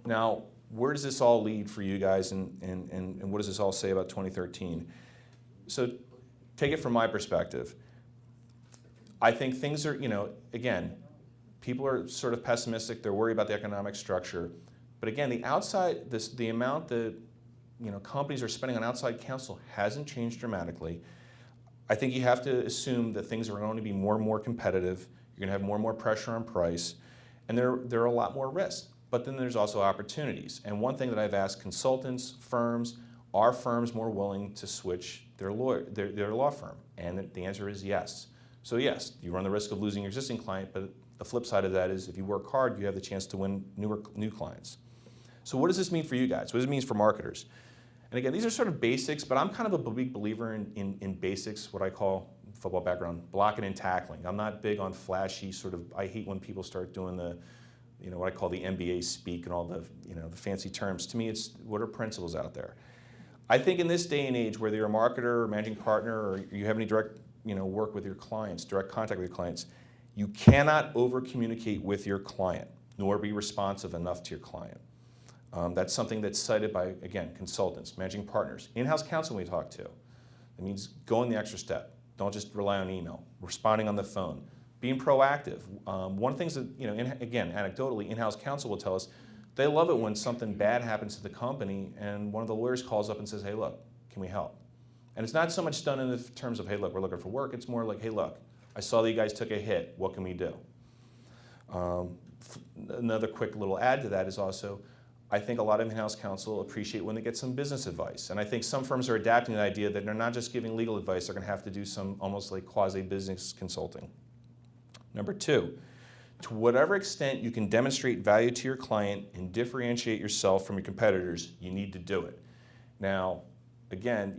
Now, where does this all lead for you guys, and what does this all say about 2013? So take it from my perspective. I think things are, again, people are sort of pessimistic. They're worried about the economic structure. But again, the amount that companies are spending on outside counsel hasn't changed dramatically. I think you have to assume that things are going to be more and more competitive. You're going to have more and more pressure on price, and there are a lot more risks. But then there's also opportunities. And one thing that I've asked consultants, firms, are firms more willing to switch their law firm? And the answer is yes. So yes, you run the risk of losing your existing client, but the flip side of that is if you work hard, you have the chance to win new clients. So what does this mean for you guys? What does it mean for marketers? And again, these are sort of basics, but I'm kind of a big believer in basics, what I call, football background, blocking and tackling. I'm not big on flashy I hate when people start doing what I call the MBA speak and all the fancy terms. To me, it's what are principles out there? I think in this day and age, whether you're a marketer or managing partner or you have any direct work with your clients, direct contact with your clients, you cannot over-communicate with your client, nor be responsive enough to your client. That's something that's cited by, again, consultants, managing partners, in-house counsel we talk to. It means going the extra step. Don't just rely on email. Responding on the phone. Being proactive. One of the things that, again, anecdotally, in-house counsel will tell us, they love it when something bad happens to the company and one of the lawyers calls up and says, hey, look, can we help? And it's not so much done in the terms of, hey, look, we're looking for work. It's more like, hey, look, I saw that you guys took a hit. What can we do? Another quick little add to that is also, I think a lot of in-house counsel appreciate when they get some business advice. And I think some firms are adapting the idea that they're not just giving legal advice, they're going to have to do some almost like quasi-business consulting. Number two, to whatever extent you can demonstrate value to your client and differentiate yourself from your competitors, you need to do it. Now, again,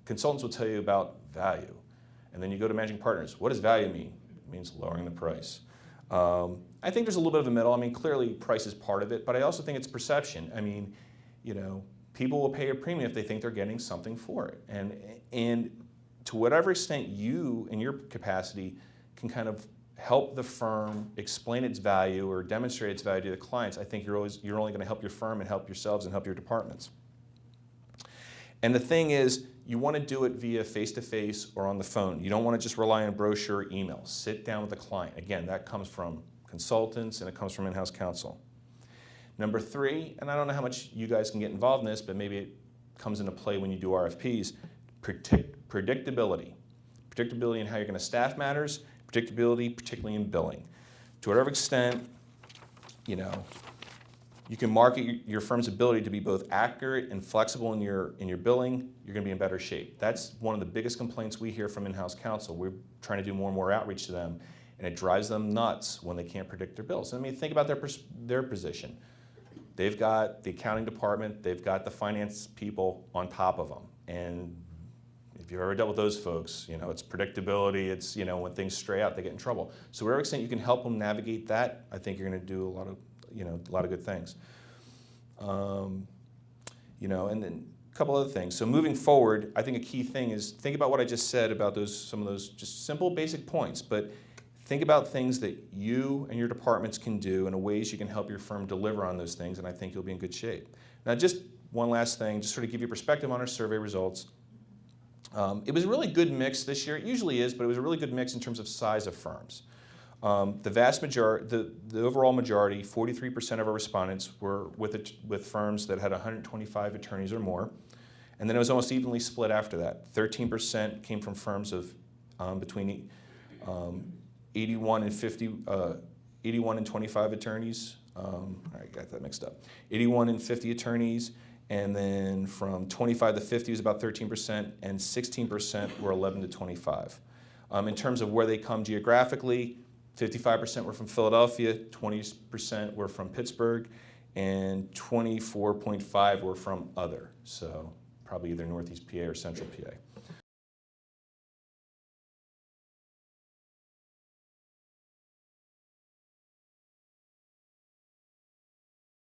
consultants will tell you about value. And then you go to managing partners. What does value mean? It means lowering the price. I think there's a little bit of a middle. I mean, clearly price is part of it, but I also think it's perception. I mean, people will pay a premium if they think they're getting something for it. And to whatever extent you, in your capacity, can kind of help the firm explain its value or demonstrate its value to the clients, I think you're only going to help your firm and help yourselves and help your departments. And the thing is, you want to do it via face-to-face or on the phone. You don't want to just rely on brochure or email. Sit down with the client. Again, that comes from consultants and it comes from in-house counsel. Number three, and I don't know how much you guys can get involved in this, but maybe it comes into play when you do RFPs, predictability. Predictability in how you're going to staff matters, predictability particularly in billing. To whatever extent, you can market your firm's ability to be both accurate and flexible in your billing, you're going to be in better shape. That's one of the biggest complaints we hear from in-house counsel. We're trying to do more and more outreach to them, and it drives them nuts when they can't predict their bills. I mean, think about their position. They've got the accounting department, they've got the finance people on top of them, and if you've ever dealt with those folks, it's predictability, it's, when things stray out, they get in trouble. So whatever extent you can help them navigate that, I think you're going to do a lot of good things. And then a couple other things. So moving forward, I think a key thing is think about what I just said about some of those just simple basic points, but think about things that you and your departments can do and ways you can help your firm deliver on those things, and I think you'll be in good shape. Now just one last thing, just sort of give you perspective on our survey results. It was a really good mix this year. It usually is, but it was a really good mix in terms of size of firms. The vast majority, the overall majority, 43% of our respondents were with firms that had 125 attorneys or more. And then it was almost evenly split after that. 13% came from firms of between 81 and 25 attorneys. I got that mixed up. 81 and 50 attorneys. And then from 25 to 50 was about 13%, and 16% were 11 to 25. In terms of where they come geographically, 55% were from Philadelphia, 20% were from Pittsburgh, and 24.5% were from other, so probably either Northeast PA or Central PA.